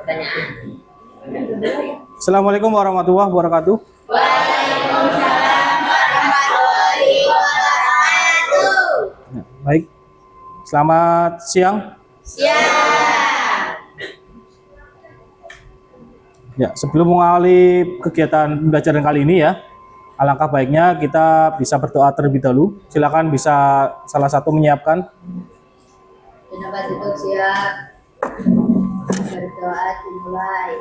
pertanyaan. Assalamualaikum warahmatullahi wabarakatuh. Waalaikumsalam warahmatullahi wabarakatuh. Baik, selamat siang. Siap. Ya, sebelum mengawali kegiatan pembelajaran kali ini ya, alangkah baiknya kita bisa berdoa terlebih dahulu. Silakan bisa salah satu menyiapkan. Kenapa duduk siap? Berdoa dimulai.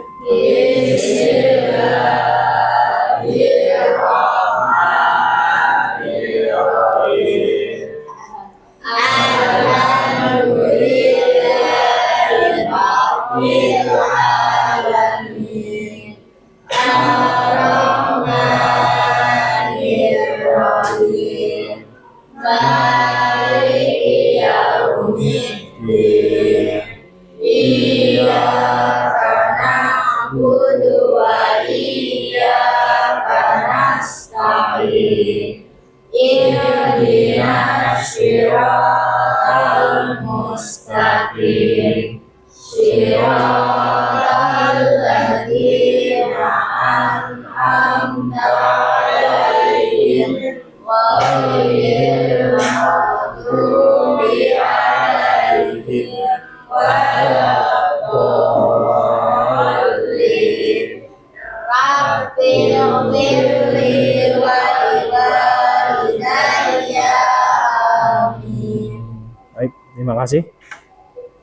Baik, terima kasih.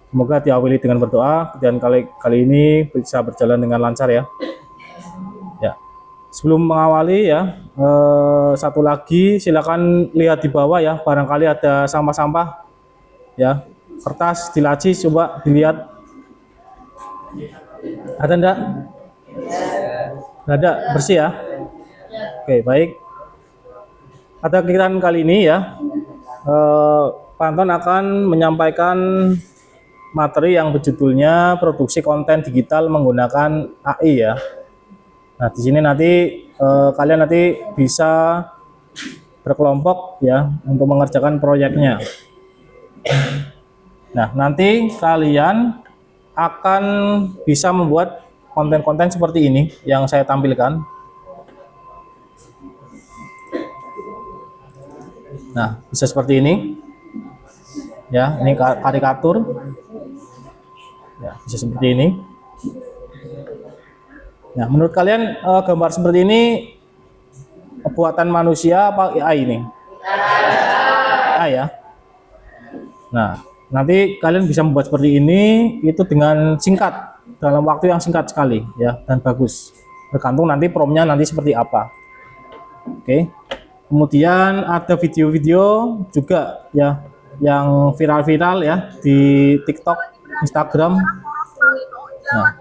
Semoga diawali dengan berdoa dan kali ini bisa berjalan dengan lancar ya. Ya. Sebelum mengawali ya, satu lagi silakan lihat di bawah ya, barangkali ada sampah-sampah ya. Kertas di laci coba dilihat. Ada enggak? Enggak ada, bersih ya. Oke, baik. Pada kegiatan kali ini ya, Pak Anton akan menyampaikan materi yang berjudulnya produksi konten digital menggunakan AI ya. Nah, di sini nanti kalian nanti bisa berkelompok ya untuk mengerjakan proyeknya. Nah, nanti kalian akan bisa membuat konten-konten seperti ini yang saya tampilkan. Nah, bisa seperti ini. Ya, ini karikatur. Ya, bisa seperti ini. Nah, menurut kalian gambar seperti ini buatan manusia apa AI ini? AI ya. Nah, nanti kalian bisa membuat seperti ini itu dengan singkat dalam waktu yang singkat sekali ya dan bagus. Tergantung nanti promptnya nanti seperti apa. Oke. Kemudian ada video-video juga ya yang viral-viral ya di TikTok, Instagram. Nah,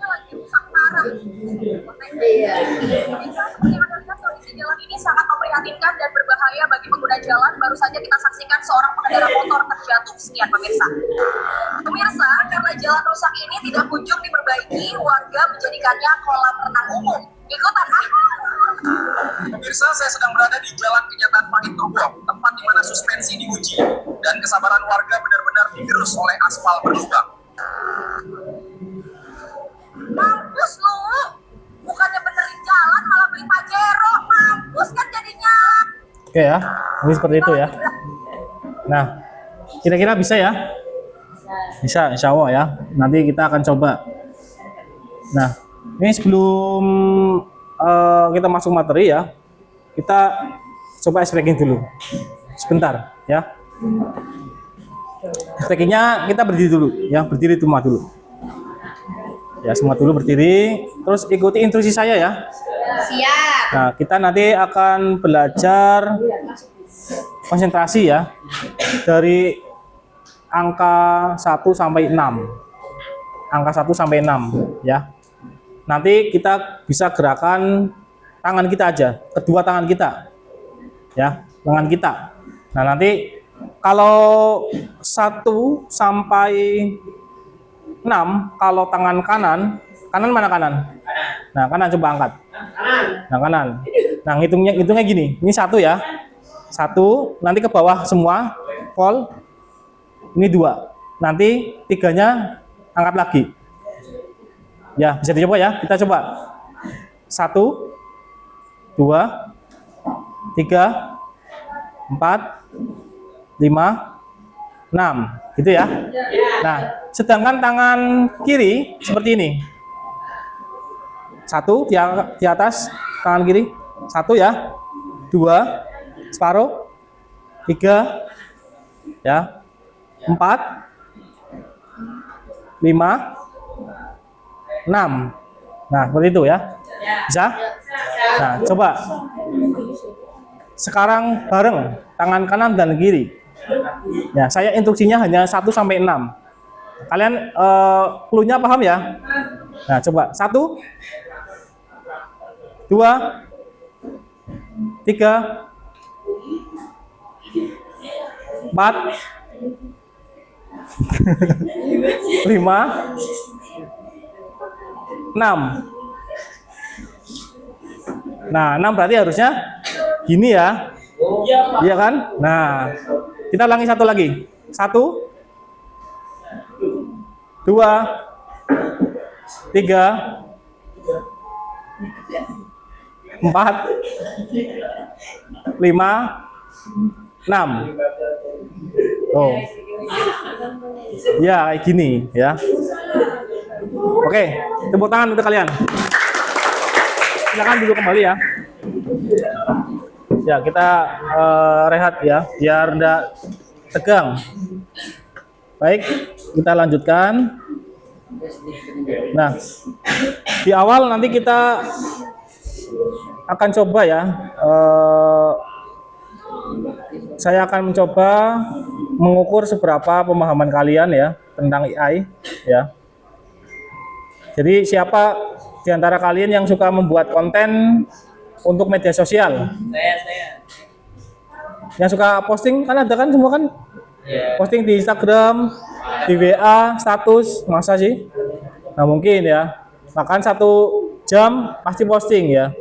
kondisi jalan ini sangat memprihatinkan dan berbahaya bagi pengguna jalan. Baru saja kita saksikan seorang pengendara motor terjatuh. Sekian pemirsa. Pemirsa, karena jalan rusak ini tidak kunjung diperbaiki, warga menjadikannya kolam renang umum. Ikutan ah. Pemirsa, saya sedang berada di Jalan Kenyataan Pahit Turbong, tempat di mana suspensi diuji dan kesabaran warga benar-benar digerus oleh aspal berlubang. Mampus lu. Bukannya benerin jalan malah beli Pajero. Mampus kan jadinya. oke ya, ini seperti itu ya. Nah, kira-kira bisa ya? Bisa, insya Allah ya. Nanti kita akan coba. Nah, ini sebelum kita masuk materi ya, kita coba explaining dulu. Sebentar ya. Explainingnya kita berdiri dulu ya, berdiri semua dulu. Ya, semua dulu berdiri, terus ikuti instruksi saya ya. Siap. Nah, kita nanti akan belajar konsentrasi ya dari angka 1 sampai 6. Angka 1 sampai 6 ya. Nanti kita bisa gerakan tangan kita aja, kedua tangan kita. Ya, tangan kita. Nah, nanti kalau 1 sampai 6, kalau tangan kanan, kanan mana kanan? Nah, kanan coba angkat. Nah, kanan. Nah, hitungnya gini. Ini 1 ya. 1, nanti ke bawah semua. Pol. Ini 2. Nanti 3-nya angkat lagi. Ya, bisa dicoba ya. Kita coba. 1, 2, 3, 4, 5, 6. Gitu ya. Nah, sedangkan tangan kiri seperti ini. 1 di atas tangan kiri. 1 ya. 2 separuh. 3 ya. 4, 5, 6. Nah, seperti itu ya. Bisa? Nah, coba. Sekarang bareng tangan kanan dan kiri. Ya, saya instruksinya hanya 1 sampai 6. Kalian clue-nya paham ya? Nah, coba. 1, 2, 3, 4, 5, 6. Nah, 6 berarti harusnya gini ya. Iya kan? Nah, kita ulangi satu lagi. 1, 2, 3, 4, 5, 6. Oh. Ya, kayak gini ya. Oke, tepuk tangan untuk kalian. Silakan duduk kembali ya. Ya, kita rehat ya, biar enggak tegang. Baik, kita lanjutkan. Nah, di awal nanti kita akan coba ya. Saya akan mencoba mengukur seberapa pemahaman kalian ya tentang AI ya. Jadi siapa di antara kalian yang suka membuat konten untuk media sosial? Saya. Yang suka posting kan ada kan semua kan? Posting di Instagram, di WA, status, masa sih? Nah mungkin ya. Makan 1 jam pasti posting ya.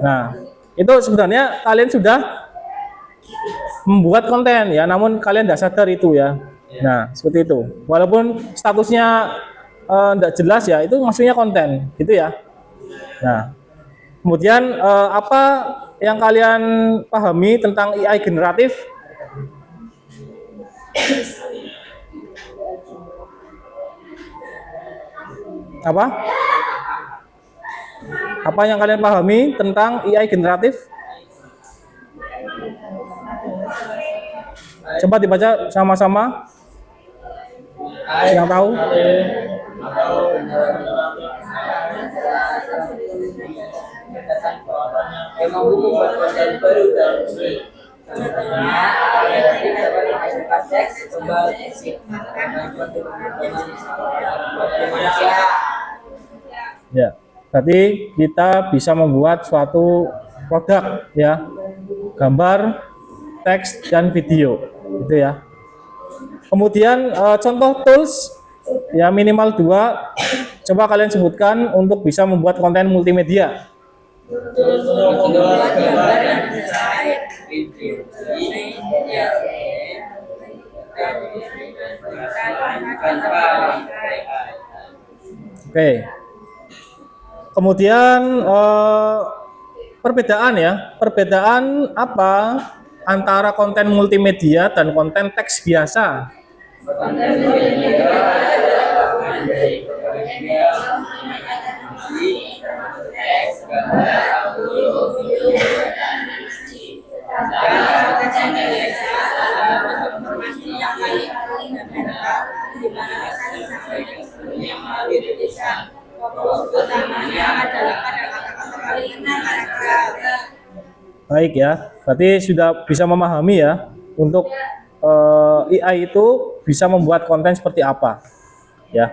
Nah itu sebenarnya kalian sudah membuat konten ya, namun kalian tidak sadar itu ya. Nah seperti itu. Walaupun statusnya tidak jelas ya, itu maksudnya konten gitu ya. Nah kemudian apa yang kalian pahami tentang AI generatif? Apa yang kalian pahami tentang AI generatif? Coba dibaca sama-sama. Yang tahu? Ya, berarti kita bisa membuat suatu produk ya, gambar, teks dan video, gitu ya. Kemudian contoh tools ya minimal 2. Coba kalian sebutkan untuk bisa membuat konten multimedia. Oke. Kemudian perbedaan apa antara konten multimedia dan konten teks biasa? Baik ya, berarti sudah bisa memahami ya untuk AI itu bisa membuat konten seperti apa ya.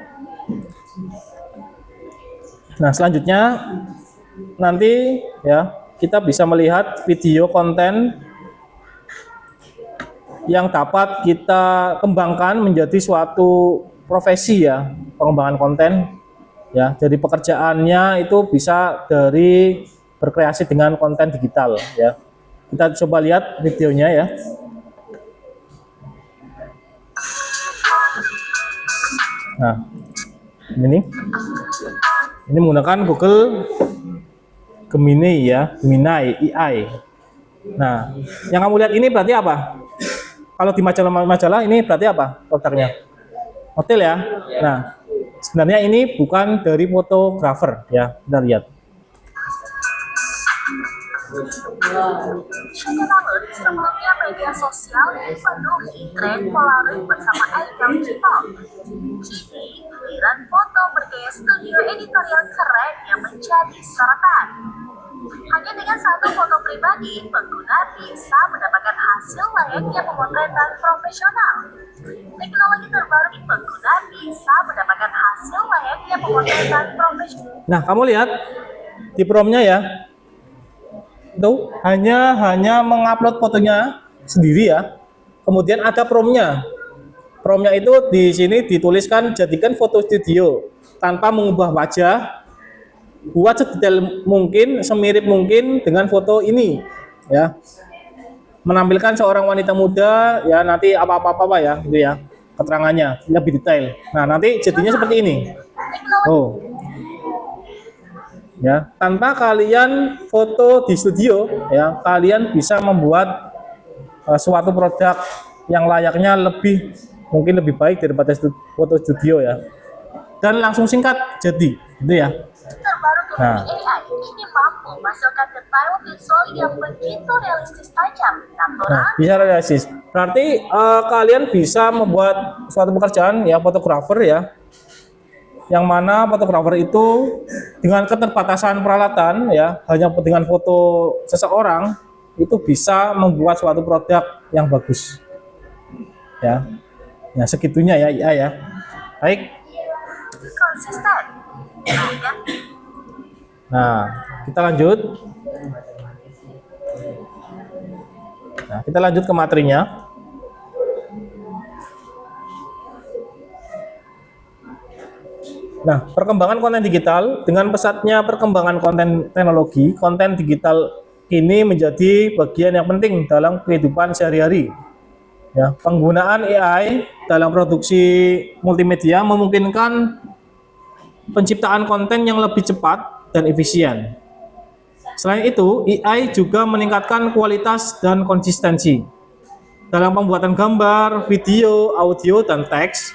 Nah selanjutnya nanti ya kita bisa melihat video konten yang dapat kita kembangkan menjadi suatu profesi ya, pengembangan konten ya. Jadi pekerjaannya itu bisa dari berkreasi dengan konten digital ya. Kita coba lihat videonya ya. Nah, Ini menggunakan Google Gemini ya, Gemini AI. Nah, yang kamu lihat ini berarti apa? Kalau di majalah ini berarti apa produknya? Hotel ya. Nah, sebenarnya ini bukan dari fotografer ya, kita lihat. Namun, sebelumnya media sosial dipenuhi tren Polaroid bersama ikon K-pop. Kini, giliran foto bergaya studio editorial keren yang menjadi sorotan. Hanya dengan satu foto pribadi, pengguna bisa mendapatkan hasil layaknya pemotretan profesional. Teknologi terbaru pengguna bisa mendapatkan hasil layaknya pemotretan profesional. Nah, kamu lihat di promnya ya. Itu hanya mengupload fotonya sendiri ya. Kemudian ada promnya. Promnya itu di sini dituliskan jadikan foto studio tanpa mengubah wajah. Buat sedetail mungkin, semirip mungkin dengan foto ini ya. Menampilkan seorang wanita muda ya, nanti apa ya gitu ya. Keterangannya lebih detail. Nah, nanti jadinya seperti ini. Oh. Ya, tanpa kalian foto di studio ya, kalian bisa membuat suatu produk yang layaknya mungkin lebih baik daripada foto studio ya, dan langsung singkat jadi gitu ya. Terbaru Nah. AI ini mampu menghasilkan detail visual yang begitu realistis tajam, natural. Nah, bisa realistis. Berarti kalian bisa membuat suatu pekerjaan ya, fotografer ya, yang mana fotografer itu dengan keterbatasan peralatan ya, hanya dengan foto seseorang itu bisa membuat suatu produk yang bagus ya. Ya segitunya ya IA ya. Baik. Konsisten. Nah, kita lanjut. Nah, kita lanjut ke materinya. Nah, perkembangan konten digital. Dengan pesatnya perkembangan konten teknologi, konten digital ini menjadi bagian yang penting dalam kehidupan sehari-hari. Ya, penggunaan AI dalam produksi multimedia memungkinkan penciptaan konten yang lebih cepat dan efisien. Selain itu, AI juga meningkatkan kualitas dan konsistensi dalam pembuatan gambar, video, audio, dan teks,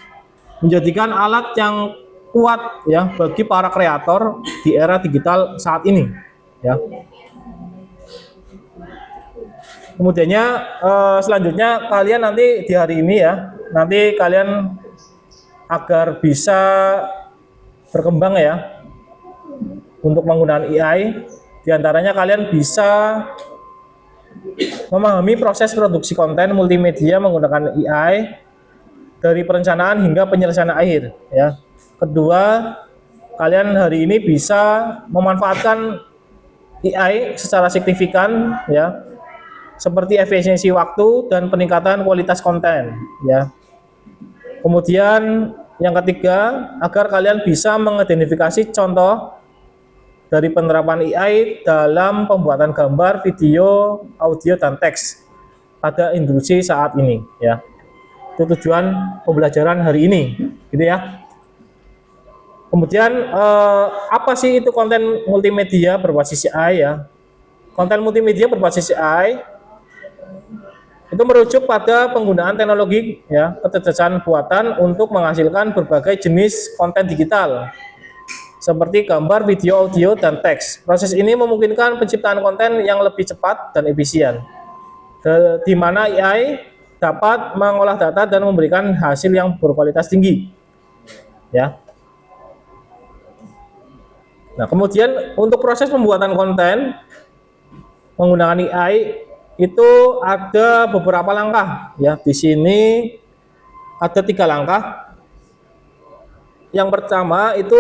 menjadikan alat yang kuat ya bagi para kreator di era digital saat ini ya. Kemudiannya selanjutnya kalian nanti di hari ini ya, nanti kalian agar bisa berkembang ya untuk penggunaan AI, diantaranya kalian bisa memahami proses produksi konten multimedia menggunakan AI dari perencanaan hingga penyelesaian akhir ya. Kedua, kalian hari ini bisa memanfaatkan AI secara signifikan ya, seperti efisiensi waktu dan peningkatan kualitas konten ya. Kemudian yang ketiga, agar kalian bisa mengidentifikasi contoh dari penerapan AI dalam pembuatan gambar, video, audio, dan teks pada industri saat ini ya. Itu tujuan pembelajaran hari ini gitu ya. Kemudian apa sih itu konten multimedia berbasis AI ya? Konten multimedia berbasis AI itu merujuk pada penggunaan teknologi ya, kecerdasan buatan untuk menghasilkan berbagai jenis konten digital seperti gambar, video, audio, dan teks. Proses ini memungkinkan penciptaan konten yang lebih cepat dan efisien, di mana AI dapat mengolah data dan memberikan hasil yang berkualitas tinggi ya. Nah, kemudian untuk proses pembuatan konten menggunakan AI itu ada beberapa langkah ya. Di sini ada 3 langkah. Yang pertama itu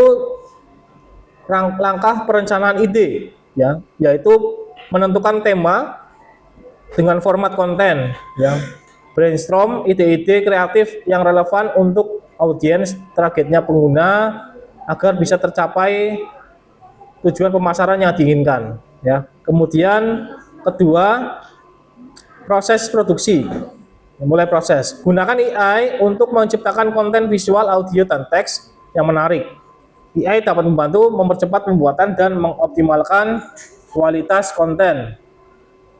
langkah perencanaan ide ya, yaitu menentukan tema dengan format konten ya. Brainstorm ide-ide kreatif yang relevan untuk audiens targetnya pengguna agar bisa tercapai tujuan pemasaran yang diinginkan ya. Kemudian kedua, proses produksi. Mulai proses. Gunakan AI untuk menciptakan konten visual, audio, dan teks yang menarik AI dapat membantu mempercepat pembuatan dan mengoptimalkan kualitas konten.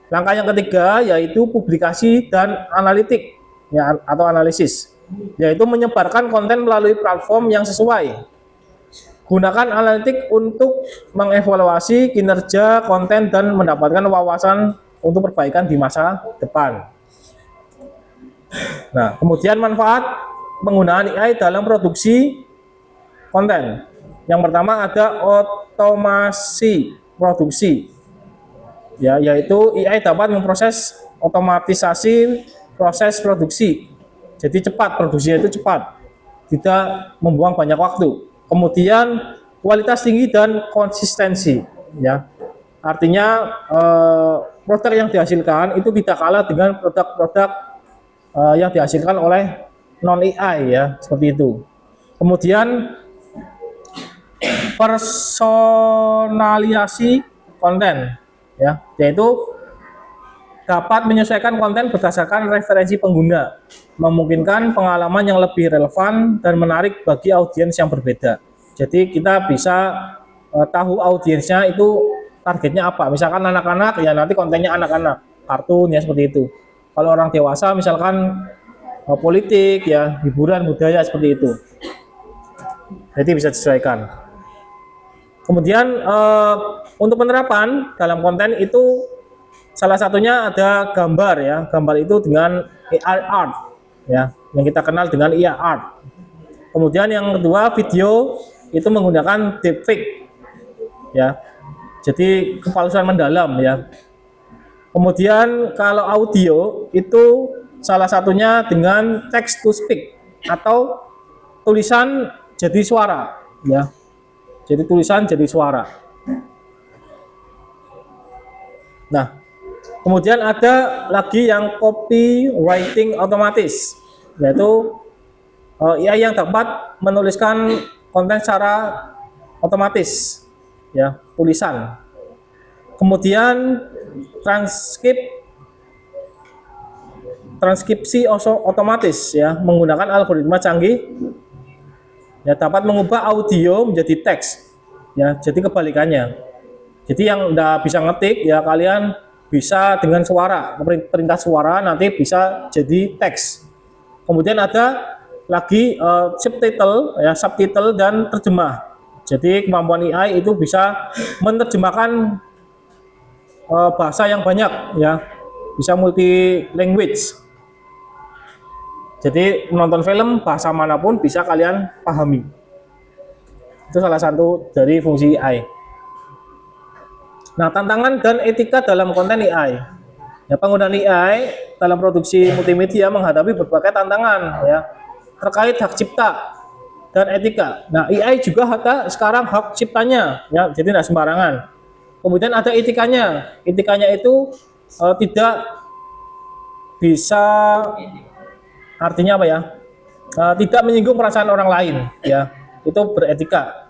Langkah yang ketiga yaitu publikasi dan analitik ya, atau analisis, yaitu menyebarkan konten melalui platform yang sesuai. Gunakan analitik untuk mengevaluasi kinerja konten dan mendapatkan wawasan untuk perbaikan di masa depan. Nah, kemudian manfaat penggunaan AI dalam produksi konten. Yang pertama ada otomasi produksi. Ya, yaitu AI dapat memproses otomatisasi proses produksi. Jadi cepat, produksinya itu cepat. Tidak membuang banyak waktu. Kemudian kualitas tinggi dan konsistensi, ya. Artinya produk yang dihasilkan itu tidak kalah dengan produk-produk yang dihasilkan oleh non AI ya, seperti itu. Kemudian personalisasi konten, ya, yaitu dapat menyesuaikan konten berdasarkan referensi pengguna, memungkinkan pengalaman yang lebih relevan dan menarik bagi audiens yang berbeda. Jadi kita bisa tahu audiensnya itu targetnya apa. Misalkan anak-anak, ya nanti kontennya anak-anak, kartun ya seperti itu. Kalau orang dewasa misalkan politik ya, hiburan, budaya seperti itu. Jadi bisa disesuaikan. Kemudian untuk penerapan dalam konten itu salah satunya ada gambar ya. Gambar itu dengan AI art ya, yang kita kenal dengan AI art. Kemudian yang kedua video itu menggunakan deepfake ya. Jadi kepalsuan mendalam ya. Kemudian kalau audio itu salah satunya dengan text to speak atau tulisan jadi suara ya. Jadi tulisan jadi suara. Nah, kemudian ada lagi yang copywriting otomatis, yaitu AI yang dapat menuliskan konten secara otomatis, ya, tulisan. Kemudian transkripsi otomatis, ya, menggunakan algoritma canggih, ya, dapat mengubah audio menjadi teks, ya, jadi kebalikannya. Jadi yang udah bisa ngetik ya kalian bisa dengan suara, perintah suara nanti bisa jadi teks. Kemudian ada lagi subtitle dan terjemah. Jadi kemampuan AI itu bisa menerjemahkan bahasa yang banyak ya, bisa multi language. Jadi menonton film bahasa manapun bisa kalian pahami. Itu salah satu dari fungsi AI. Nah, tantangan dan etika dalam konten AI. Ya, penggunaan AI dalam produksi multimedia menghadapi berbagai tantangan ya, terkait hak cipta dan etika. Nah, AI juga ada sekarang hak ciptanya ya, jadi tidak sembarangan. Kemudian ada etikanya. Etikanya itu tidak bisa, artinya apa ya? Tidak menyinggung perasaan orang lain ya. Itu beretika.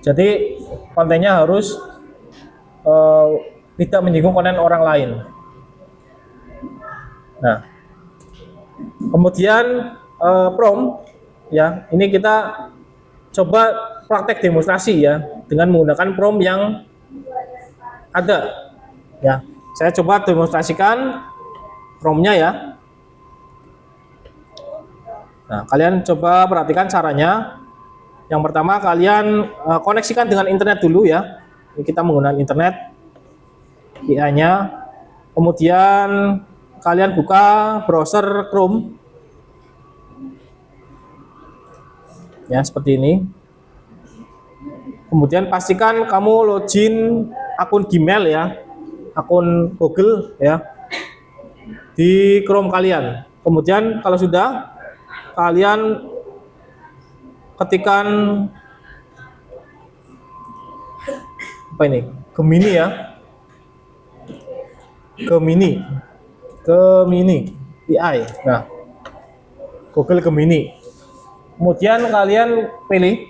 Jadi kontennya harus tidak menyinggung konten orang lain. Nah, kemudian prompt ya, ini kita coba praktek demonstrasi ya dengan menggunakan prompt yang ada ya. Saya coba demonstrasikan promptnya ya. Nah, kalian coba perhatikan caranya. Yang pertama kalian koneksikan dengan internet dulu ya. Ini kita menggunakan internet AI-nya. Kemudian kalian buka browser Chrome. Ya, seperti ini. Kemudian pastikan kamu login akun Gmail ya, akun Google ya, di Chrome kalian. Kemudian kalau sudah, kalian ketikkan apa ini? Gemini ya. Gemini AI. Nah, Google Gemini. Kemudian kalian pilih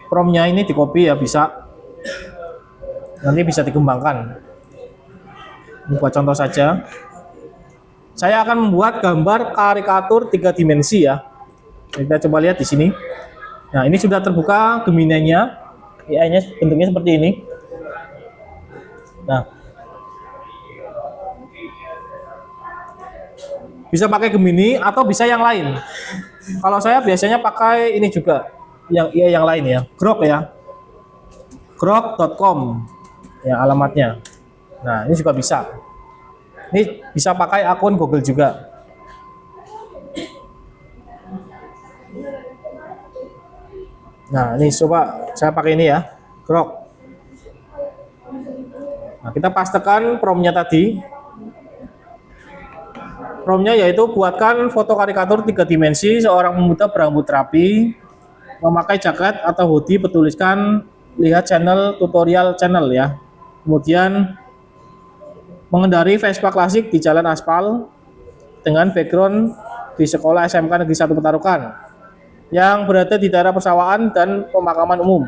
prompt-nya, ini di copy ya, bisa. Nanti bisa dikembangkan. Ini buat contoh saja. saya akan membuat gambar karikatur 3 dimensi ya. Kita coba lihat di sini. Nah, ini sudah terbuka Gemini-nya. AI-nya bentuknya seperti ini. Nah, bisa pakai Gemini atau bisa yang lain. Kalau saya biasanya pakai ini juga, yang lain ya, Grok ya, grok.com ya alamatnya. Nah, ini juga bisa. Ini bisa pakai akun Google juga. Nah, ini coba saya pakai ini ya, Grok. Nah, kita pastekan prompt-nya tadi. Prompt-nya yaitu buatkan foto karikatur 3 dimensi seorang pemuda berambut rapi, memakai jaket atau hoodie, bertuliskan lihat channel tutorial channel ya. Kemudian mengendari Vespa klasik di jalan aspal dengan background di sekolah SMK Negeri 1 Petarukan yang berada di daerah persawahan dan pemakaman umum.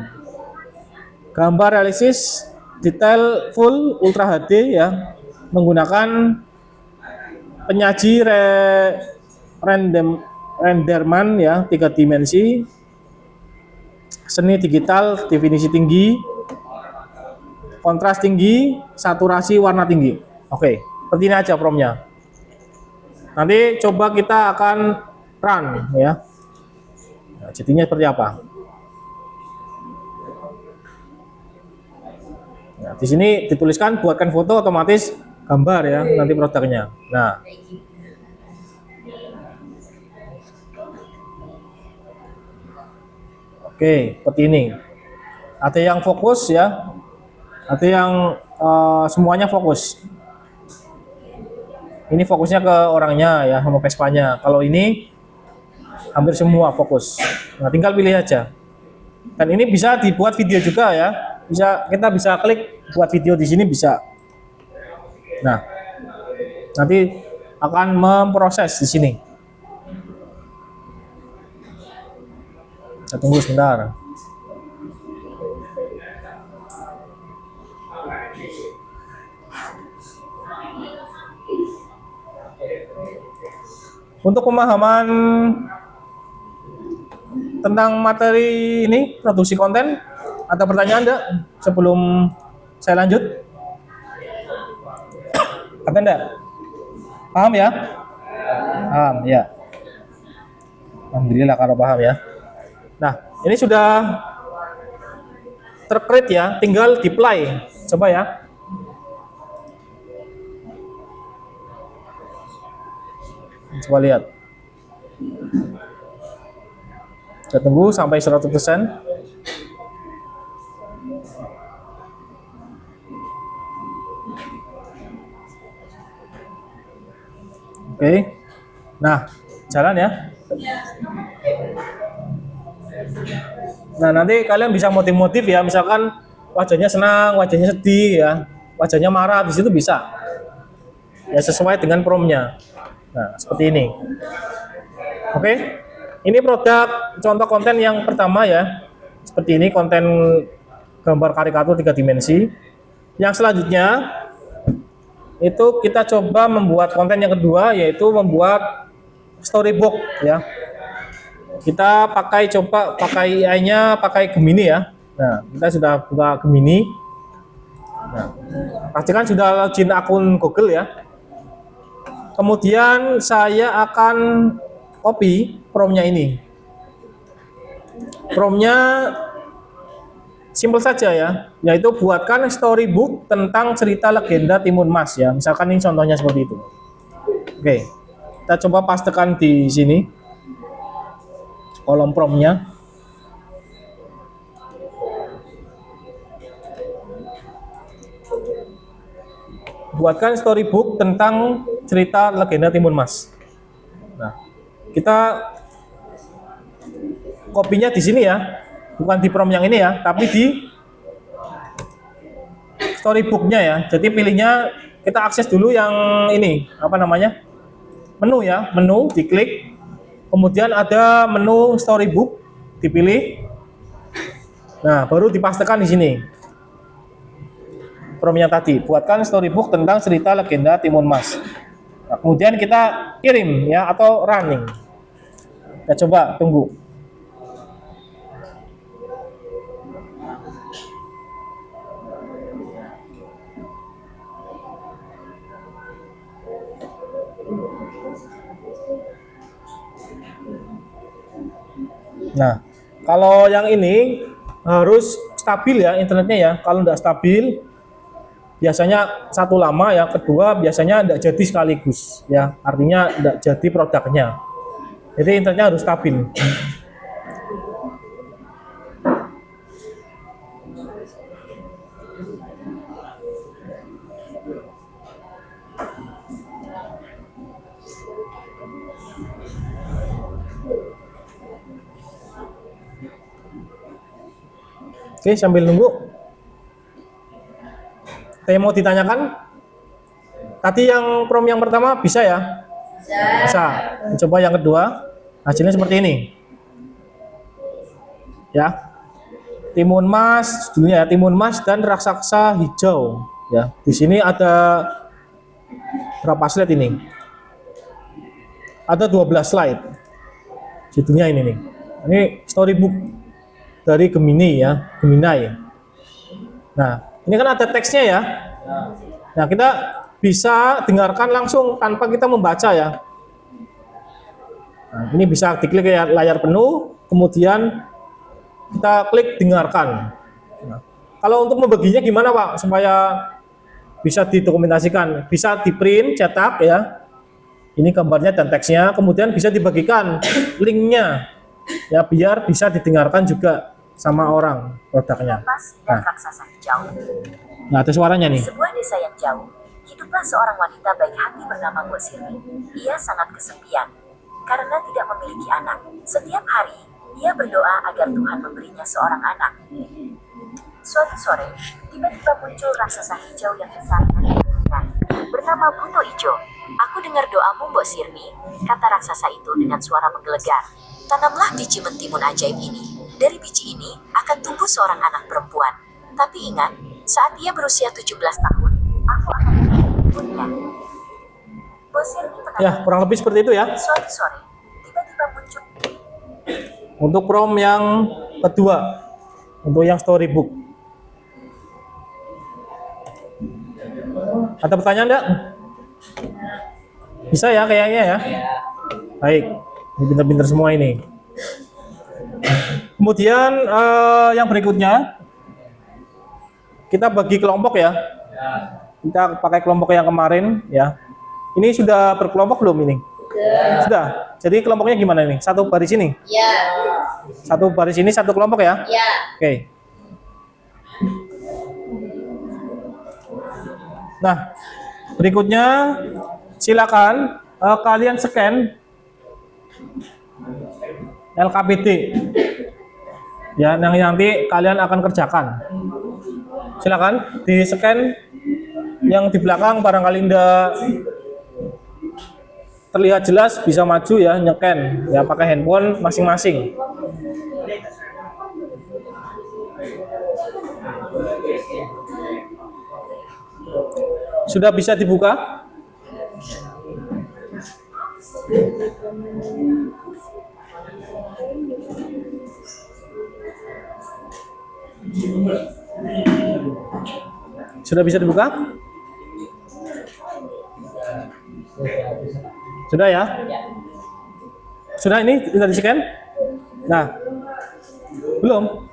Gambar realistis, detail full Ultra HD ya, menggunakan penyaji renderman ya 3 dimensi, seni digital, definisi tinggi, kontras tinggi, saturasi warna tinggi. Oke, seperti ini aja prompt-nya. Nanti coba kita akan run ya. Nah, jadinya seperti apa? Nah, di sini dituliskan buatkan foto otomatis gambar ya, nanti produknya. Nah, oke, seperti ini. Ada yang fokus ya, ada yang semuanya fokus. Ini fokusnya ke orangnya ya, sama Vespanya. Kalau ini hampir semua fokus. Nah, tinggal pilih aja. Dan ini bisa dibuat video juga ya. Kita bisa klik buat video di sini bisa. Nah, nanti akan memproses di sini. Kita tunggu sebentar. Untuk pemahaman tentang materi ini, produksi konten, ada pertanyaan enggak sebelum saya lanjut? Ada enggak? Paham ya? Paham ya. Alhamdulillah kalau paham ya. Nah, ini sudah tercreate ya, tinggal di play. Coba ya. Coba lihat. Kita tunggu sampai 100%. Oke. Nah, jalan ya. Nah, nanti kalian bisa motif-motif ya, misalkan wajahnya senang, wajahnya sedih ya, wajahnya marah, di situ bisa. Ya sesuai dengan prompt-nya. Nah, seperti ini. Oke. Ini produk contoh konten yang pertama ya. Seperti ini konten gambar karikatur 3 dimensi. Yang selanjutnya itu kita coba membuat konten yang kedua, yaitu membuat storybook ya. Kita coba pakai AI-nya, pakai Gemini ya. Nah, kita sudah buka Gemini. Nah, pastikan sudah login akun Google ya. Kemudian saya akan copy prompt-nya ini. Prompt-nya simple saja ya, yaitu buatkan storybook tentang cerita legenda Timun Mas ya. Misalkan ini contohnya seperti itu. Oke, kita coba pastekan di sini kolom prompt-nya. Buatkan storybook tentang cerita legenda Timun Mas. Nah, kita kopinya di sini ya, bukan di prompt yang ini ya, tapi di storybooknya ya. Jadi pilihnya kita akses dulu yang ini, apa namanya? Menu ya, menu diklik. Kemudian ada menu storybook, dipilih. Nah, baru dipastekan di sini. Prompt-nya tadi, buatkan storybook tentang cerita legenda Timun Mas. Nah, kemudian kita kirim ya atau running. Kita coba tunggu. Nah, kalau yang ini harus stabil ya internetnya ya. Kalau tidak stabil, biasanya satu lama ya, kedua biasanya tidak jadi sekaligus ya. Artinya tidak jadi produknya. Jadi internetnya harus stabil. Oke, sambil nunggu. Saya mau ditanyakan, tadi yang prom yang pertama bisa ya? Bisa. Coba yang kedua, hasilnya seperti ini. Ya. Timun emas, judulnya ya, timun emas dan raksasa hijau. Ya. Di sini ada berapa slide ini? Ada 12 slide. Judulnya ini nih. Ini storybook dari Gemini ya, Gemini. Nah, ini kan ada teksnya ya. Nah, kita bisa dengarkan langsung tanpa kita membaca ya. Nah, ini bisa diklik ya layar penuh, kemudian kita klik dengarkan. Nah, kalau untuk membaginya gimana Pak? Supaya bisa didokumentasikan, bisa di print, cetak ya. Ini gambarnya dan teksnya, kemudian bisa dibagikan linknya ya biar bisa didengarkan juga sama orang produknya. Emas dan raksasa hijau. Nah, ada suaranya Di nih. sebuah desa yang jauh, hiduplah seorang wanita baik hati bernama Bu Sirni. Ia sangat kesepian karena tidak memiliki anak. Setiap hari, ia berdoa agar Tuhan memberinya seorang anak. Suatu sore, tiba-tiba muncul raksasa hijau yang besar dan mengerikan, bernama Buto Ijo. Aku dengar doamu, Mbok Sirni, kata raksasa itu dengan suara menggelegar. Tanamlah biji mentimun ajaib ini. Dari biji ini akan tumbuh seorang anak perempuan. Tapi ingat, saat ia berusia 17 tahun, aku akan mentimunnya. Mbok Sirni menatap. Ya, kurang lebih seperti itu ya. Suatu sore, tiba-tiba muncul. Untuk prom yang kedua, untuk yang storybook. Ada pertanyaan enggak? Bisa ya kayaknya ya. Baik, ini pinter-pinter semua ini. Kemudian yang berikutnya kita bagi kelompok ya. Kita pakai kelompok yang kemarin ya. Ini sudah berkelompok belum ini? Sudah. Jadi kelompoknya gimana nih? Satu baris ini? Ya. Satu baris ini satu kelompok ya? Ya. Oke. Nah, berikutnya silakan kalian scan LKPD. Ya, yang nanti kalian akan kerjakan. Silakan di scan yang di belakang barangkali ndak terlihat jelas bisa maju ya, nyeken ya pakai handphone masing-masing. Sudah bisa dibuka? Sudah bisa dibuka? Sudah ya? Sudah ini sudah di-scan? Nah. Belum?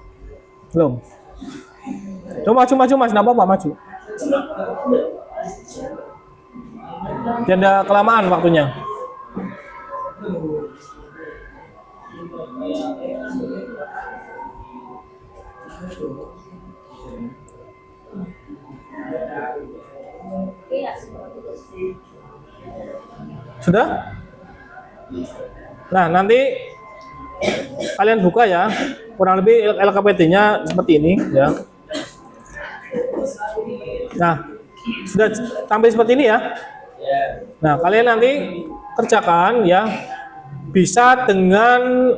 Belum. Coba maju Mas, enggak apa-apa maju. Tidak kelamaan waktunya. Sudah? Nah, nanti kalian buka ya. Kurang lebih LKPD-nya seperti ini ya. Nah, sudah tampil seperti ini ya. Nah, kalian nanti kerjakan ya. Bisa dengan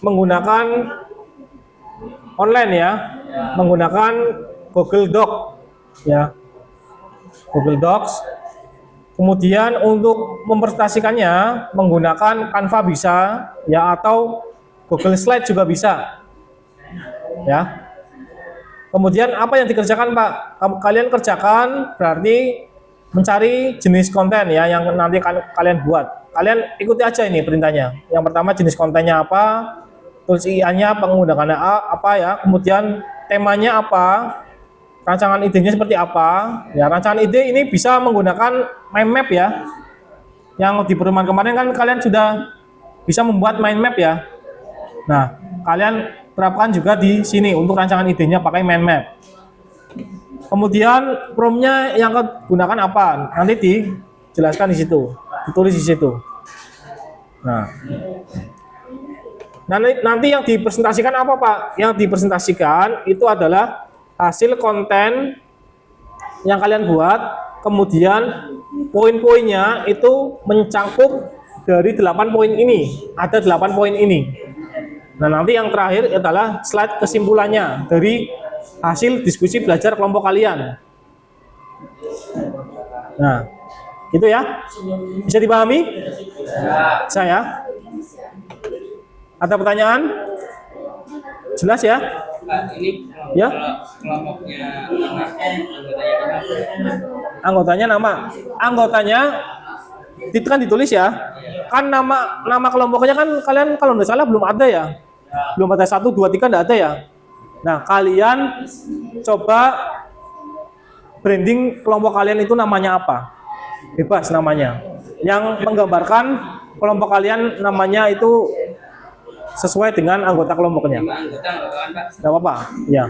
menggunakan online ya. Menggunakan Google Doc ya. Google Docs. Kemudian untuk mempresentasikannya menggunakan Canva bisa ya, atau Google Slide juga bisa. Ya. Kemudian apa yang dikerjakan Pak? Kalian kerjakan berarti mencari jenis konten ya yang nanti kalian buat. Kalian ikuti aja ini perintahnya. Yang pertama jenis kontennya apa, tools IA-nya penggunaannya apa ya, kemudian temanya apa, rancangan idenya seperti apa. Ya, rancangan ide ini bisa menggunakan mind map ya. Yang di perumahan kemarin kan kalian sudah bisa membuat mind map ya. Nah, kalian terapkan juga di sini untuk rancangan idenya pakai mind map. Kemudian prompt-nya yang gunakan apa? Nanti dijelaskan di situ, ditulis di situ. Nah, nanti yang dipresentasikan apa Pak? Yang dipresentasikan itu adalah hasil konten yang kalian buat, kemudian poin-poinnya itu mencakup dari 8 poin ini, ada 8 poin ini. Nah, nanti yang terakhir adalah slide kesimpulannya dari hasil diskusi belajar kelompok kalian. Nah, gitu ya. Bisa dipahami? Saya. Ada pertanyaan? Jelas ya? Ini Ya? kelompoknya Anggotanya nama. Anggotanya itu kan ditulis ya. Kan nama kelompoknya kan kalian kalau nggak salah belum ada ya. Belum ada 1, 2, 3 nggak ada ya. Nah, kalian coba branding kelompok kalian itu namanya apa? Bebas namanya. Yang menggambarkan kelompok kalian namanya itu sesuai dengan anggota kelompoknya. anggota kan Pak? Tidak apa-apa. Ya.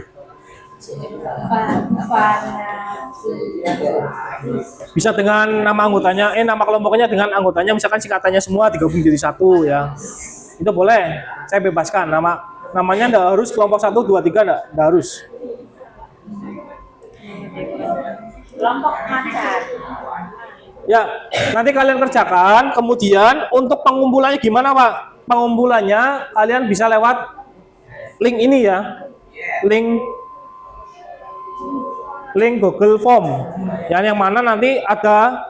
Bisa dengan nama anggotanya, nama kelompoknya dengan anggotanya, misalkan singkatannya semua digabung jadi satu ya. Itu boleh. Saya bebaskan namanya enggak harus kelompok 1, 2, 3 enggak harus. Kelompok macan. Ya, nanti kalian kerjakan, kemudian untuk pengumpulannya gimana Pak? Pengumpulannya kalian bisa lewat link ini ya. Link Google Form. Yang mana nanti ada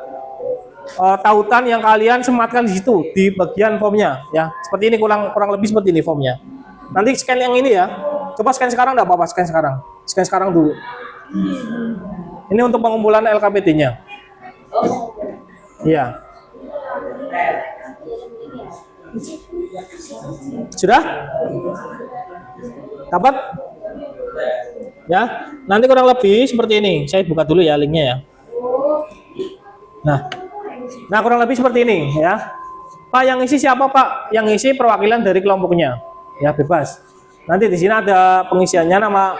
tautan yang kalian sematkan di situ di bagian formnya ya. Seperti ini kurang lebih seperti ini formnya. Nanti scan yang ini ya. Coba scan sekarang enggak apa-apa, scan sekarang. Scan sekarang dulu. Ini untuk pengumpulan LKPD-nya. Iya. Sudah? Dapat? Ya. Nanti kurang lebih seperti ini. Saya buka dulu ya linknya ya. Nah kurang lebih seperti ini ya. Pak, yang isi siapa Pak? Yang isi perwakilan dari kelompoknya. Ya bebas. Nanti di sini ada pengisiannya, nama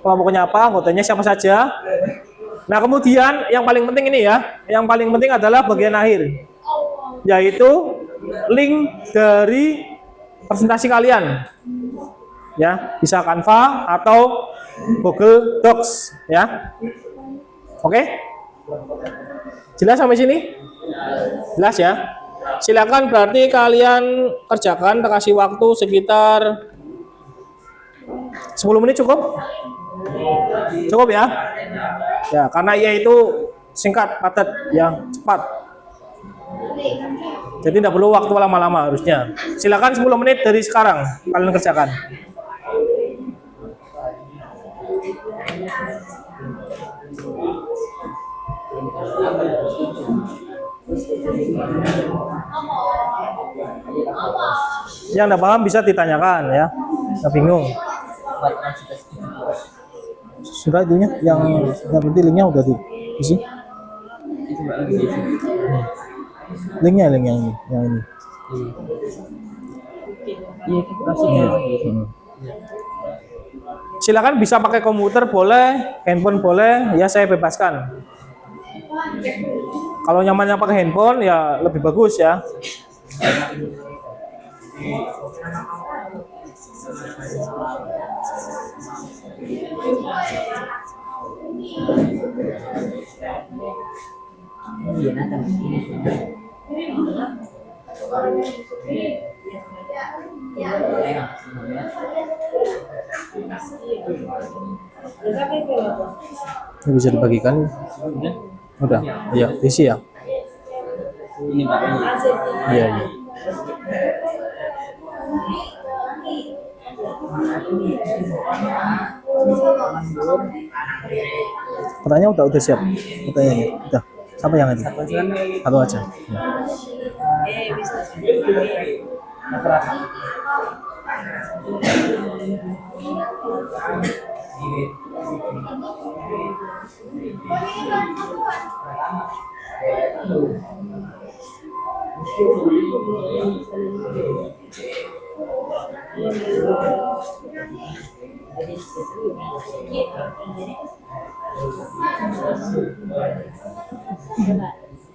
kelompoknya apa, anggotanya siapa saja. Nah kemudian yang paling penting ini ya, yang paling penting adalah bagian akhir, yaitu link dari presentasi kalian. Ya, bisa Canva atau Google Docs ya. Oke? Jelas sampai sini? Jelas ya? Silakan, berarti kalian kerjakan, kasih waktu sekitar 10 menit cukup? Cukup ya? Ya, karena ia itu singkat, padat, yang cepat. Jadi tidak perlu waktu lama-lama harusnya. Silakan 10 menit dari sekarang kalian kerjakan. Yang tidak paham bisa ditanyakan ya. Nggak bingung. Sudah itunya, yang berarti linknya udah diisi. Linknya ini, yang ini. Silakan, bisa pakai komputer boleh, handphone boleh, ya saya bebaskan. Kalau nyamannya pakai handphone ya lebih bagus ya. Ini bisa dibagikan. Udah, ya, isi ya. Ini Pak. Iya, iya. Pertanyaan udah siap. Pertanyaannya udah. Siapa yang itu? Satu aja. Ya.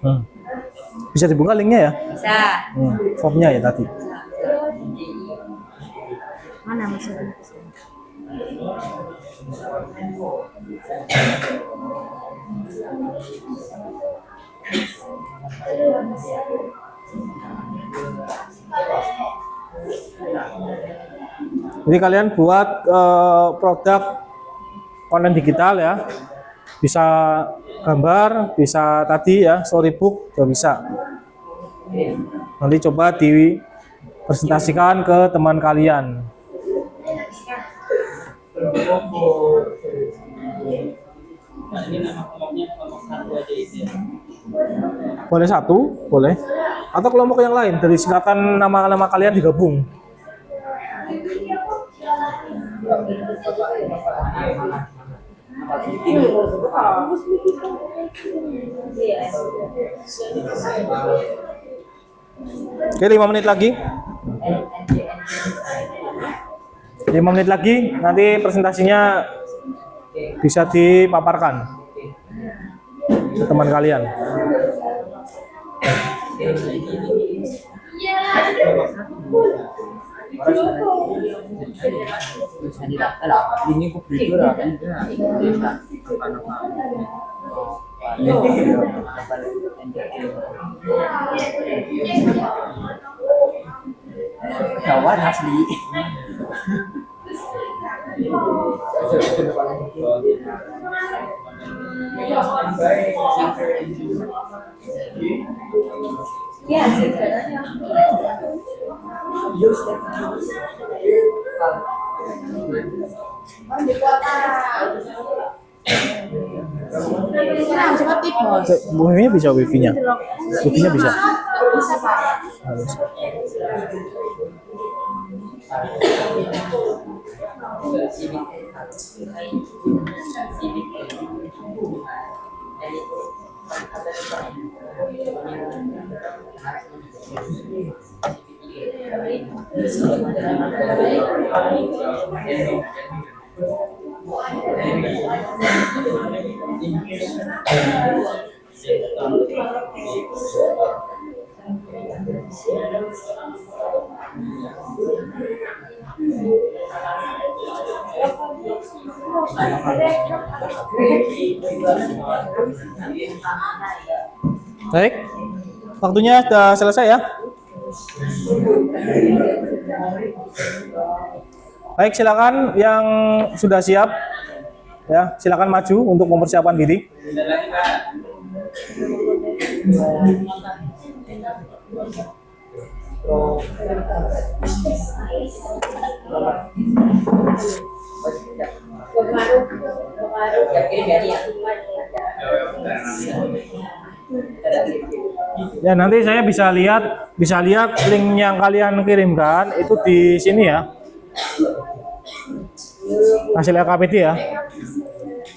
Hmm. Bisa dibuka linknya ya? Bisa. Formnya ya tadi. Mana maksudnya? Jadi kalian buat produk konten digital ya, bisa gambar, bisa tadi ya storybook juga bisa. Nanti coba dipresentasikan ke teman kalian. Nah, ini nama kelompoknya kelompok 1 aja itu ya. Boleh satu, boleh. Atau kelompok yang lain, dari silakan nama-nama kalian digabung. Oke, 5 menit lagi. 5 menit lagi, nanti presentasinya bisa dipaparkan ke teman kalian. Ini kok berdua kan? Kawan asli. Wifi-nya bisa, wifi-nya bisa. Harus. Baik, waktunya sudah selesai ya. Baik, silakan yang sudah siap ya, silakan maju untuk mempersiapkan diri. Ya, nanti saya bisa lihat link yang kalian kirimkan itu di sini ya. Hasil LKPD ya.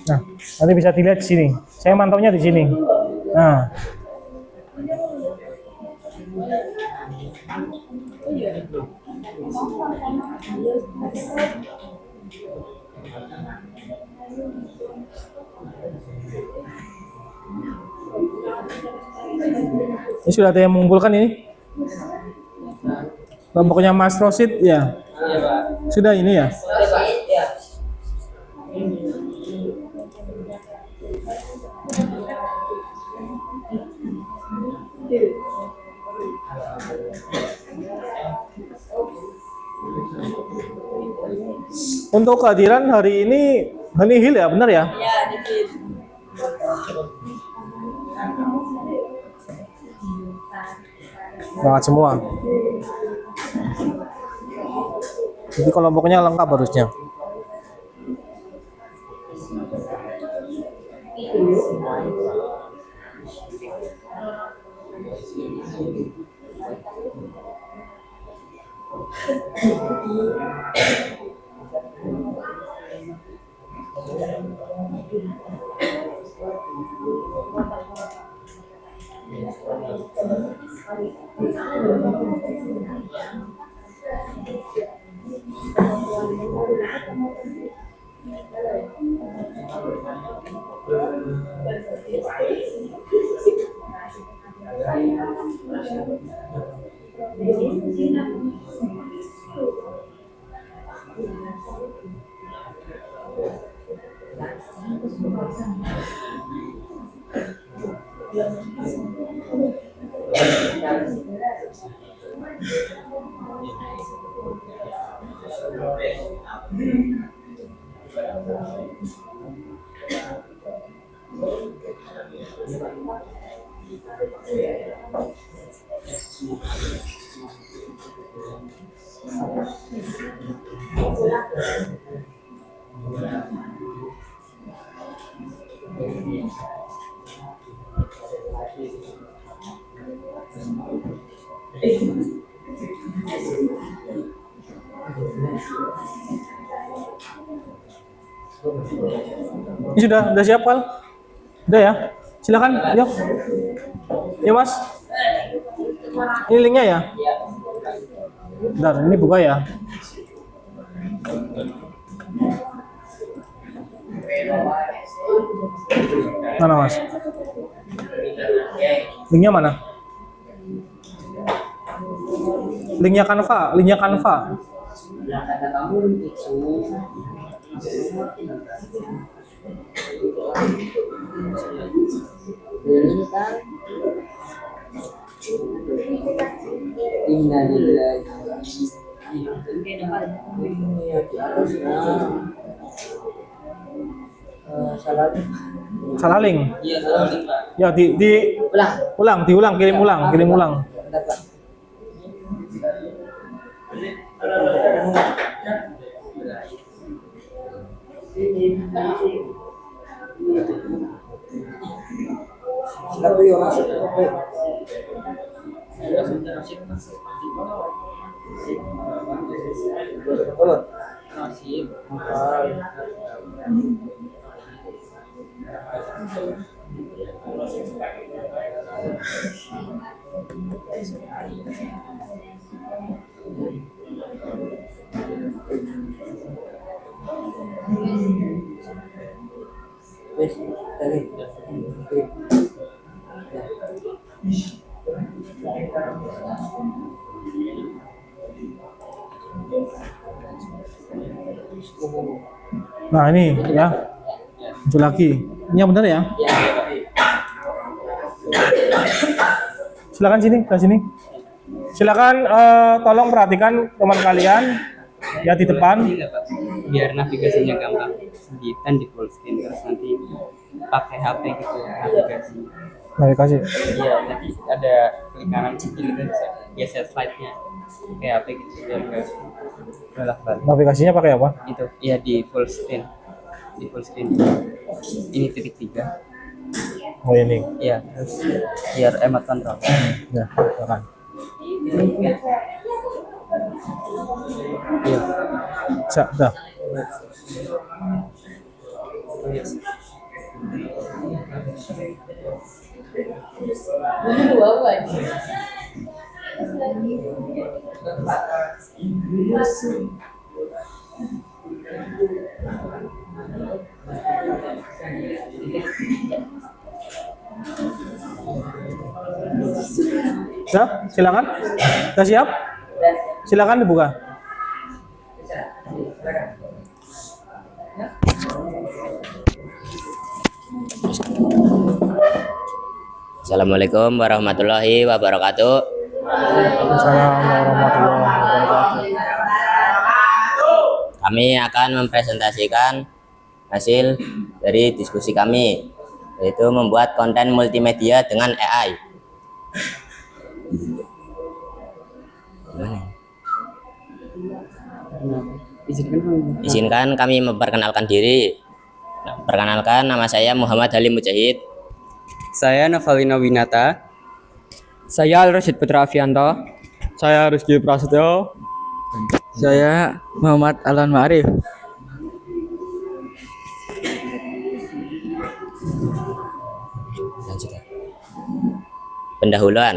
Nah, nanti bisa dilihat di sini. Saya mantaunya di sini. Nah. Ini sudah ada yang mengumpulkan ini? Kelompoknya Mas Rosid ya? Sudah ini ya? Untuk kehadiran hari ini Nihil ya, benar ya? Ya, Nihil. Berangkat semua. Jadi kelompoknya lengkap harusnya. Ini sudah siap, Pal? Udah ya? Silakan, yuk. Ya, Mas. Ini linknya ya? Bentar, ini buka ya. Mana, Mas? Linknya mana? Linknya Canva. Salah link. Ya kirim ulang. Nah ini ya, muncul lagi. Ini yang benar ya? Silakan ke sini. Silakan tolong perhatikan teman kalian ya di depan. Biar navigasinya gampang. Di full screen terus nanti pakai HP gitu Navigasi. Iya, nanti ada klik kanan kecil gitu bisa geser slide-nya kayak HP gitu biar enggak bolak-balik. Navigasinya pakai apa? Itu iya di full screen. Ini titik 3. Oh ini. Iya, terus biar remote control. Ya, silakan. Iya. Dah. Silakan. Sudah siap? Silakan dibuka. Assalamualaikum warahmatullahi wabarakatuh. Assalamualaikum warahmatullahi wabarakatuh. Kami akan mempresentasikan hasil dari diskusi kami, yaitu membuat konten multimedia dengan AI. Izinkan kami. Izinkan kami memperkenalkan diri. Perkenalkan, nama saya Muhammad Halim Mujahid. Saya Novalina Winata. Saya Al-Rasyid Putra Afianto. Saya Rizky Prasetyo. Saya Muhammad Alan Ma'arif. Lanjut ya. Pendahuluan.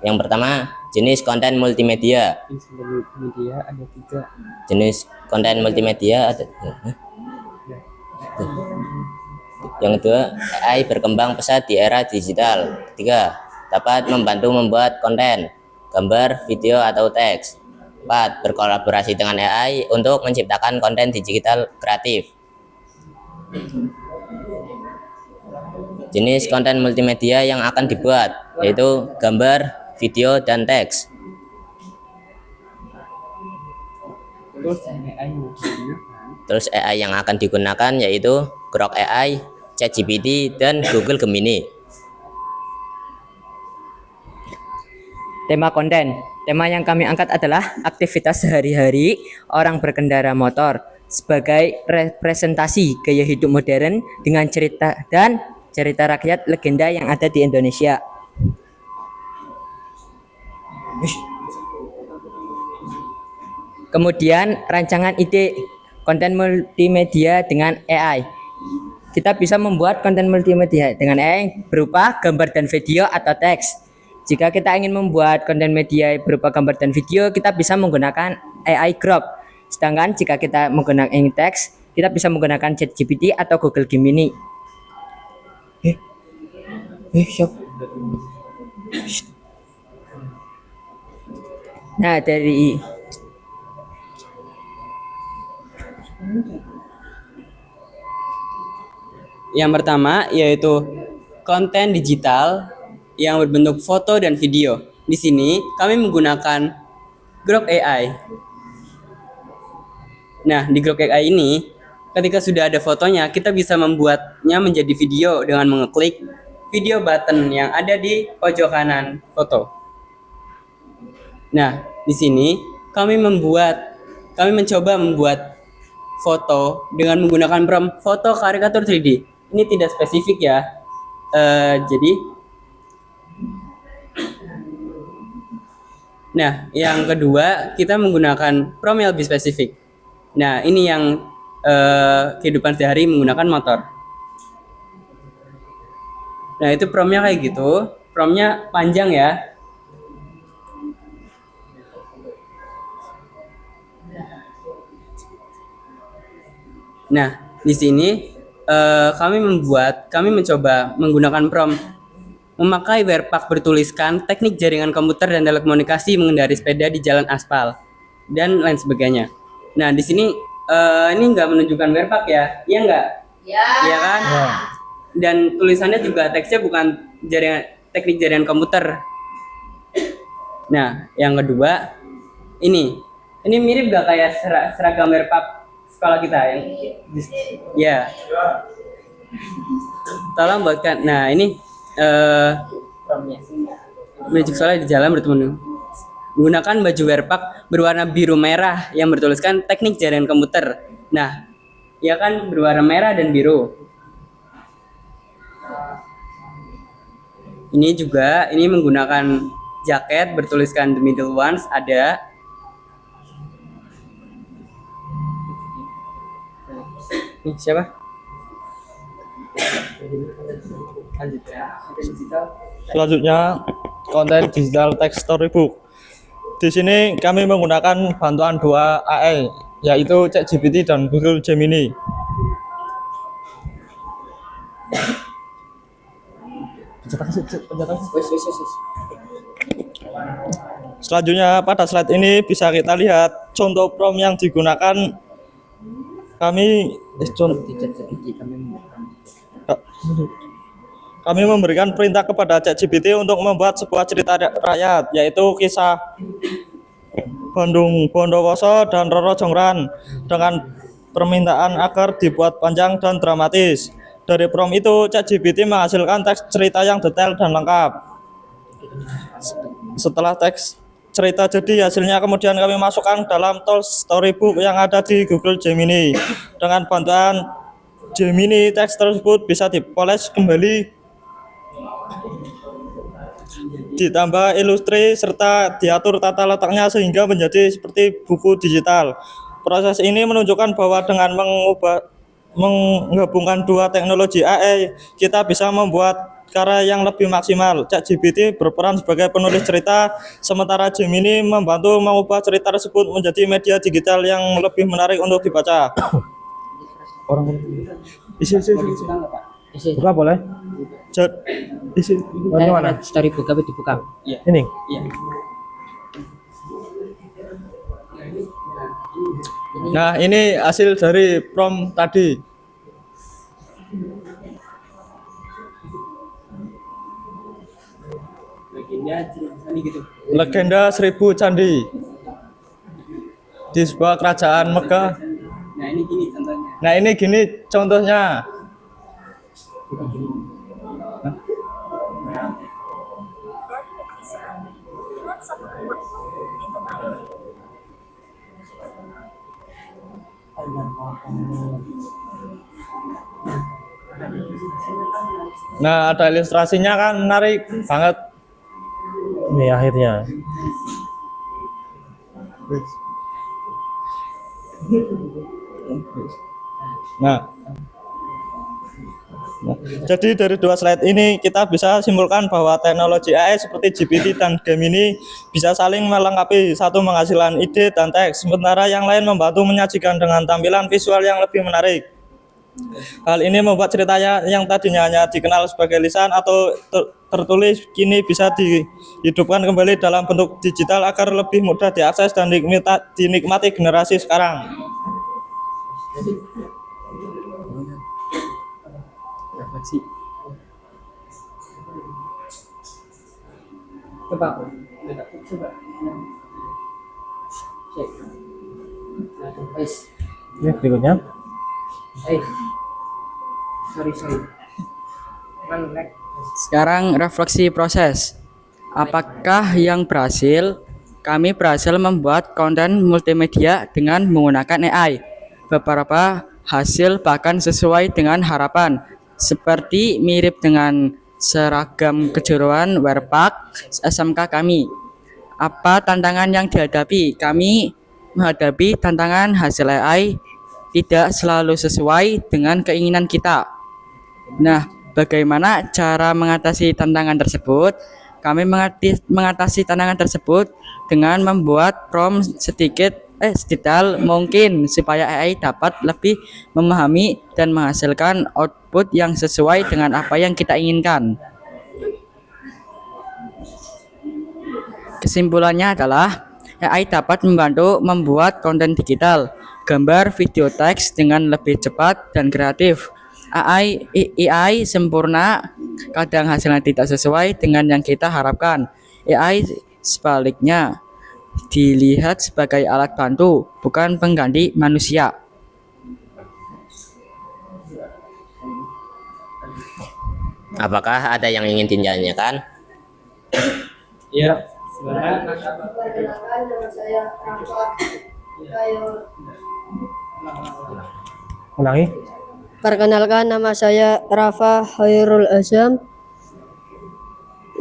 Yang pertama, jenis konten multimedia. Media ada 3. Jenis konten multimedia ada. Yang kedua, AI berkembang pesat di era digital. 3. Dapat membantu membuat konten, gambar, video, atau teks. 4. Berkolaborasi dengan AI untuk menciptakan konten digital kreatif. Jenis konten multimedia yang akan dibuat yaitu gambar, video, dan teks. Terus AI yang akan digunakan yaitu Grok AI, ChatGPT, dan Google Gemini. Tema konten. Tema yang kami angkat adalah aktivitas sehari-hari orang berkendara motor sebagai representasi gaya hidup modern dengan cerita rakyat legenda yang ada di Indonesia. Kemudian rancangan ide konten multimedia dengan AI. Kita bisa membuat konten multimedia dengan AI berupa gambar dan video atau teks. Jika kita ingin membuat konten media berupa gambar dan video, kita bisa menggunakan AI Grok. Sedangkan jika kita menggunakan teks, kita bisa menggunakan ChatGPT atau Google Gemini. Siap. Nah, dari Yang pertama yaitu konten digital yang berbentuk foto dan video. Di sini kami menggunakan Grok AI. Nah, di Grok AI ini ketika sudah ada fotonya, kita bisa membuatnya menjadi video dengan mengeklik video button yang ada di pojok kanan foto. Nah, di sini kami mencoba membuat foto dengan menggunakan prompt foto karikatur 3D. Ini tidak spesifik ya. Nah, yang kedua kita menggunakan prompt yang lebih spesifik. Nah, ini yang kehidupan sehari menggunakan motor. Nah, itu promptnya kayak gitu. Promptnya panjang ya. Nah, di sini kami mencoba menggunakan prompt memakai werpak bertuliskan teknik jaringan komputer dan telekomunikasi mengendari sepeda di jalan aspal dan lain sebagainya. Nah, di sini ini nggak menunjukkan werpak ya, iya nggak? Iya kan? Ya. Dan tulisannya juga teksnya bukan teknik jaringan komputer. Nah, yang kedua ini mirip gak kayak seragam werpak sekolah kita yang ya. Tolong buatkan. Nah, ini menuju sekolah di jalan bertemu menggunakan baju werpak berwarna biru merah yang bertuliskan teknik jaringan komputer. Nah, ya kan berwarna merah dan biru. Ini menggunakan jaket bertuliskan the middle ones ada. Nih, siapa? Selanjutnya konten digital text storybook. Di sini kami menggunakan bantuan 2 AI yaitu ChatGPT dan Google Gemini. Selanjutnya pada slide ini bisa kita lihat contoh prompt yang digunakan. Kami memberikan perintah kepada ChatGPT untuk membuat sebuah cerita rakyat, yaitu kisah Bandung Bondowoso dan Roro Jonggrang dengan permintaan agar dibuat panjang dan dramatis. Dari prompt itu, ChatGPT menghasilkan teks cerita yang detail dan lengkap. Setelah teks cerita. Jadi hasilnya kemudian kami masukkan dalam tool storybook yang ada di Google Gemini. Dengan bantuan Gemini, teks tersebut bisa dipoles kembali, ditambah ilustrasi serta diatur tata letaknya sehingga menjadi seperti buku digital. Proses ini menunjukkan bahwa dengan menggabungkan dua teknologi AI, kita bisa membuat karya yang lebih maksimal. ChatGPT berperan sebagai penulis cerita, sementara Gemini membantu mengubah cerita tersebut menjadi media digital yang lebih menarik untuk dibaca. Buka boleh? Isi. Ini mana? Storybook apa dibuka? Ini. Nah, ini hasil dari prompt tadi. Legenda 1000 candi di sebuah kerajaan Megah. Nah, ini gini contohnya. Dengan satu kebun di tengah ini. Nah, ada ilustrasinya kan menarik banget. Ini akhirnya. Nah, jadi dari dua slide ini kita bisa simpulkan bahwa teknologi AI seperti GPT dan Gemini bisa saling melengkapi, satu menghasilkan ide dan teks, sementara yang lain membantu menyajikan dengan tampilan visual yang lebih menarik. Hal ini membuat ceritanya yang tadinya hanya dikenal sebagai lisan atau tertulis kini bisa dihidupkan kembali dalam bentuk digital agar lebih mudah diakses dan dinikmati generasi sekarang. Refleksi. Coba. Oke, berikutnya. Sorry. Sekarang refleksi proses. Apakah yang berhasil? Kami berhasil membuat konten multimedia dengan menggunakan AI. Beberapa hasil bahkan sesuai dengan harapan, seperti mirip dengan seragam kejuruan Werpak SMK kami. Apa tantangan yang dihadapi? Kami menghadapi tantangan hasil AI tidak selalu sesuai dengan keinginan kita. Nah, bagaimana cara mengatasi tantangan tersebut? Kami mengatasi tantangan tersebut dengan membuat prompt sedetail mungkin supaya AI dapat lebih memahami dan menghasilkan output yang sesuai dengan apa yang kita inginkan. Kesimpulannya adalah AI dapat membantu membuat konten digital, gambar, video, teks dengan lebih cepat dan kreatif. AI sempurna, kadang hasilnya tidak sesuai dengan yang kita harapkan. AI sebaliknya dilihat sebagai alat bantu, bukan pengganti manusia. Apakah ada yang ingin ditanyakan? Ya. Perkenalkan, nama saya Rafa. Ulangi. Perkenalkan, nama saya Rafa Hairul Azam.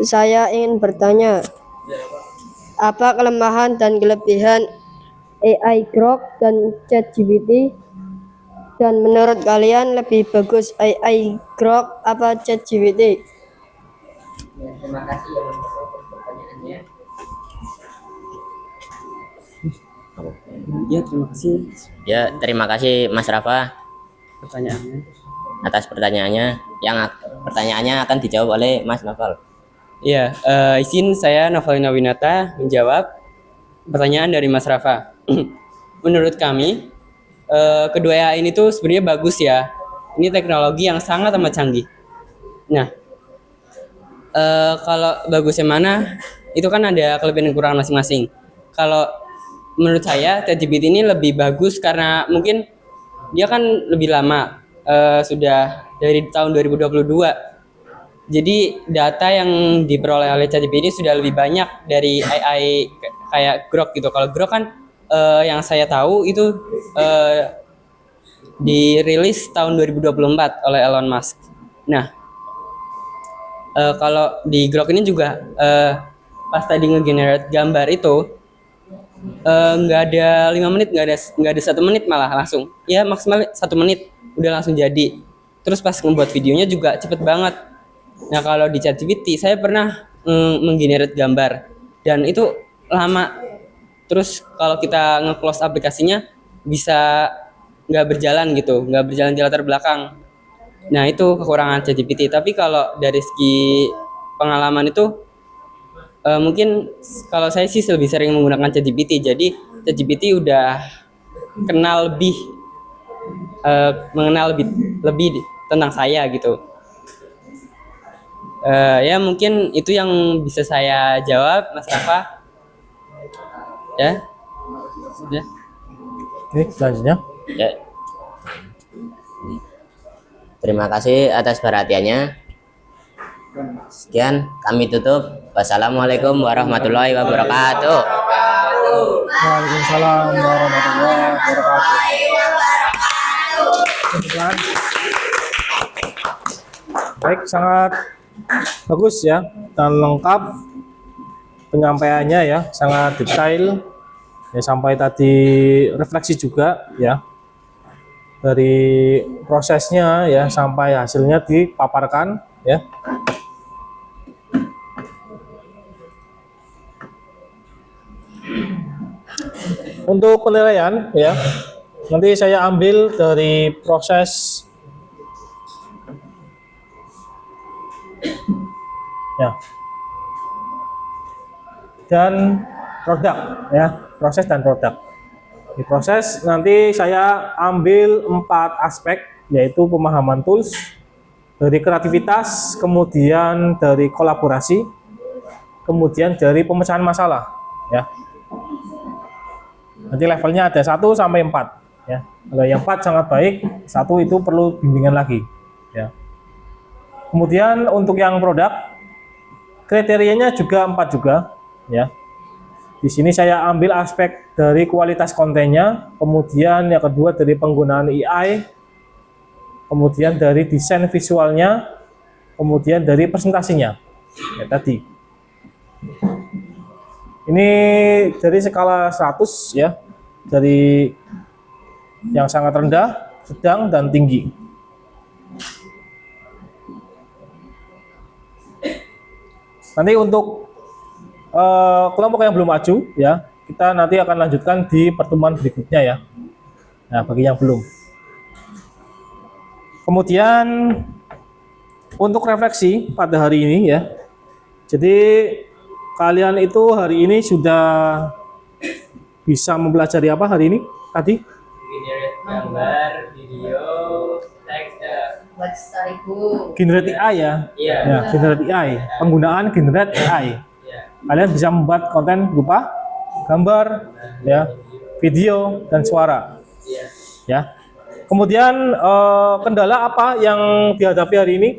Saya ingin bertanya, apa kelemahan dan kelebihan AI Grok dan ChatGPT? Dan menurut kalian lebih bagus AI Grok apa ChatGPT? Terima kasih yang menjawab pertanyaannya. Ya, terima kasih Ya, terima kasih Mas Rafa pertanyaannya. atas pertanyaannya. Pertanyaannya akan dijawab oleh Mas Novel. Iya, izin saya Novelina Winata menjawab pertanyaan dari Mas Rafa. Menurut kami, kedua AI ini tuh sebenarnya bagus ya. Ini teknologi yang sangat amat canggih. Nah, kalau bagusnya mana, itu kan ada kelebihan dan kekurangan masing-masing. Kalau menurut saya, ChatGPT ini lebih bagus karena mungkin dia kan lebih lama, sudah dari tahun 2022. Jadi data yang diperoleh oleh ChatGPT sudah lebih banyak dari AI kayak Grok gitu. Kalau Grok kan yang saya tahu itu dirilis tahun 2024 oleh Elon Musk. Nah, kalau di Grok ini juga pas tadi nge-generate gambar itu nggak ada 5 menit, nggak ada 1 menit, malah langsung ya maksimal 1 menit udah langsung jadi. Terus pas ngebuat videonya juga cepet banget. Nah, kalau di ChatGPT saya pernah menggenerate gambar dan itu lama. Terus kalau kita nge-close aplikasinya bisa nggak berjalan gitu, nggak berjalan di latar belakang. Nah, itu kekurangan ChatGPT. Tapi kalau dari segi pengalaman itu mungkin kalau saya sih lebih sering menggunakan ChatGPT. Jadi ChatGPT udah kenal lebih mengenal lebih tentang saya gitu. Ya mungkin itu yang bisa saya jawab, Mas Rafa. Ya, sudah. Oke, selanjutnya. Ya. Terima kasih atas perhatiannya. Sekian, kami tutup. Wassalamualaikum warahmatullahi wabarakatuh. Waalaikumsalam warahmatullahi wabarakatuh. Baik, sangat bagus ya dan lengkap penyampaiannya ya, sangat detail ya, sampai tadi refleksi juga ya dari prosesnya ya sampai hasilnya dipaparkan ya. Untuk penilaian ya, nanti saya ambil dari proses ya dan produk ya, proses dan produk. Di proses nanti saya ambil 4 aspek, yaitu pemahaman tools, dari kreativitas, kemudian dari kolaborasi, kemudian dari pemecahan masalah ya. Nanti levelnya ada 1 sampai 4 ya. Kalau yang 4 sangat baik, 1 itu perlu bimbingan lagi ya. Kemudian untuk yang produk, kriterianya juga 4 juga ya. Di sini saya ambil aspek dari kualitas kontennya, kemudian yang kedua dari penggunaan AI, kemudian dari desain visualnya, kemudian dari presentasinya ya tadi. Ini dari skala 100 ya, dari yang sangat rendah, sedang, dan tinggi. Nanti untuk kelompok yang belum maju ya, kita nanti akan lanjutkan di pertemuan berikutnya ya. Nah, bagi yang belum. Kemudian untuk refleksi pada hari ini ya. Jadi kalian itu hari ini sudah bisa mempelajari apa hari ini tadi? Generate gambar, video, teks, Generate AI ya. Iya. Ya, generate AI. Penggunaan generate AI. Kalian bisa membuat konten berupa gambar, ya, video dan suara. Ya. Kemudian kendala apa yang dihadapi hari ini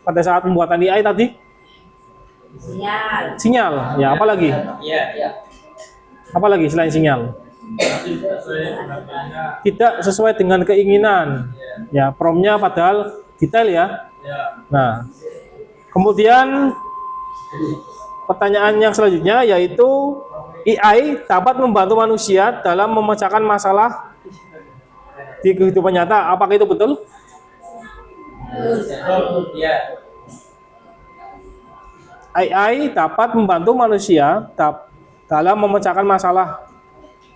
pada saat pembuatan AI tadi? Sinyal. Ya, apa lagi? Iya. Apa lagi selain sinyal? Tidak sesuai dengan keinginan. Ya, promnya padahal detail ya. Nah, kemudian pertanyaan yang selanjutnya yaitu AI dapat membantu manusia dalam memecahkan masalah di kehidupan nyata. Apakah itu betul? Iya. AI dapat membantu manusia dalam memecahkan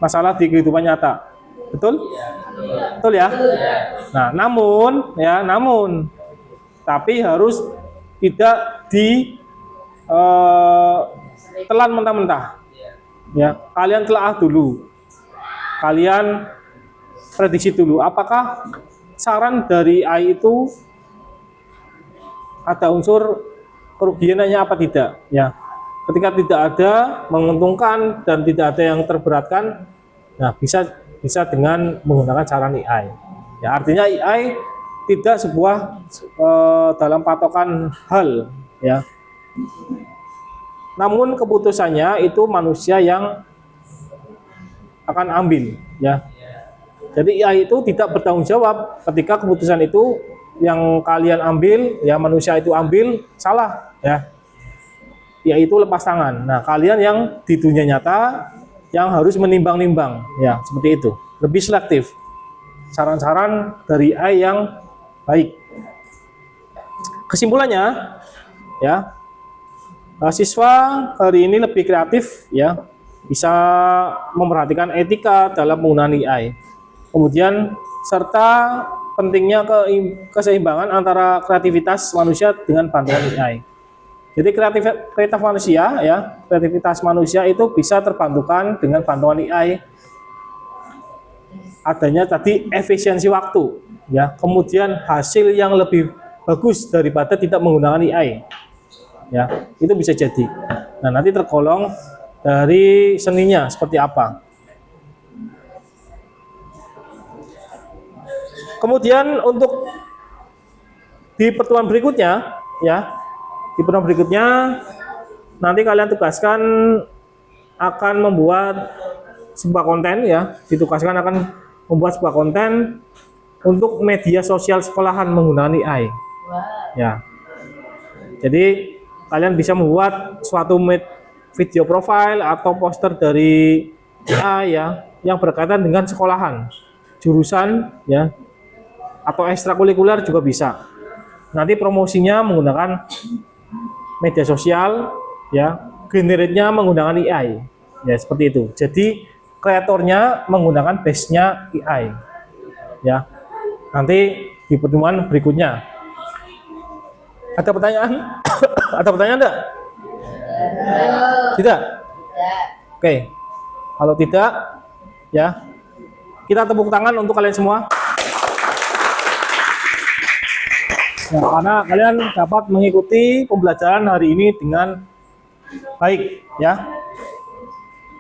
masalah di kehidupan nyata. Betul? Betul ya? Nah, namun tapi harus tidak telan mentah-mentah. Ya, kalian telaah dulu. Kalian prediksi dulu apakah saran dari AI itu ada unsur kerugiannya apa tidak ya. Ketika tidak ada menguntungkan dan tidak ada yang terberatkan, nah bisa dengan menggunakan saran AI ya. Artinya AI tidak sebuah dalam patokan hal ya, namun keputusannya itu manusia yang akan ambil, ya. Jadi AI itu tidak bertanggung jawab ketika keputusan itu yang kalian ambil, ya manusia itu ambil salah, ya. Yaitu lepas tangan. Nah, kalian yang di dunia nyata yang harus menimbang-nimbang, ya, seperti itu. Lebih selektif. Saran-saran dari AI yang baik. Kesimpulannya, ya, siswa hari ini lebih kreatif, ya, bisa memperhatikan etika dalam penggunaan AI. Kemudian serta pentingnya keseimbangan antara kreativitas manusia dengan bantuan AI. Jadi kreativitas manusia, ya, kreativitas manusia itu bisa terbantukan dengan bantuan AI. Adanya tadi efisiensi waktu, ya, kemudian hasil yang lebih bagus daripada tidak menggunakan AI, ya, itu bisa jadi. Nah, nanti tergolong dari seninya seperti apa. Kemudian untuk di pertemuan berikutnya, ya, di pertemuan berikutnya nanti kalian tugaskan akan membuat sebuah konten, ya, ditugaskan akan membuat sebuah konten untuk media sosial sekolahan menggunakan AI. Ya. Jadi kalian bisa membuat suatu video profile atau poster dari AI, ya, yang berkaitan dengan sekolahan, jurusan, ya, atau ekstrakurikuler juga bisa. Nanti promosinya menggunakan media sosial, ya, generate-nya menggunakan AI, ya, seperti itu. Jadi kreatornya menggunakan base-nya AI, ya. Nanti di pertemuan berikutnya. Ada pertanyaan? Ada pertanyaan enggak? Tidak? Oke. Kalau tidak, ya, kita tepuk tangan untuk kalian semua. Ya, karena kalian dapat mengikuti pembelajaran hari ini dengan baik, ya.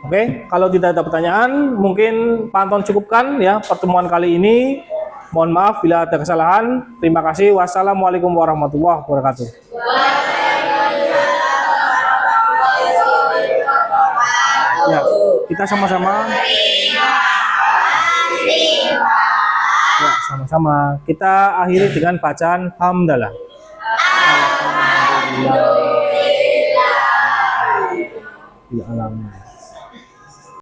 Oke, kalau tidak ada pertanyaan, mungkin Pak Anton cukupkan, ya, pertemuan kali ini. Mohon maaf bila ada kesalahan. Terima kasih. Wassalamualaikum warahmatullahi wabarakatuh. Ya, kita sama-sama. Ya, sama-sama. Kita akhiri dengan bacaan hamdalah. Alhamdulillah.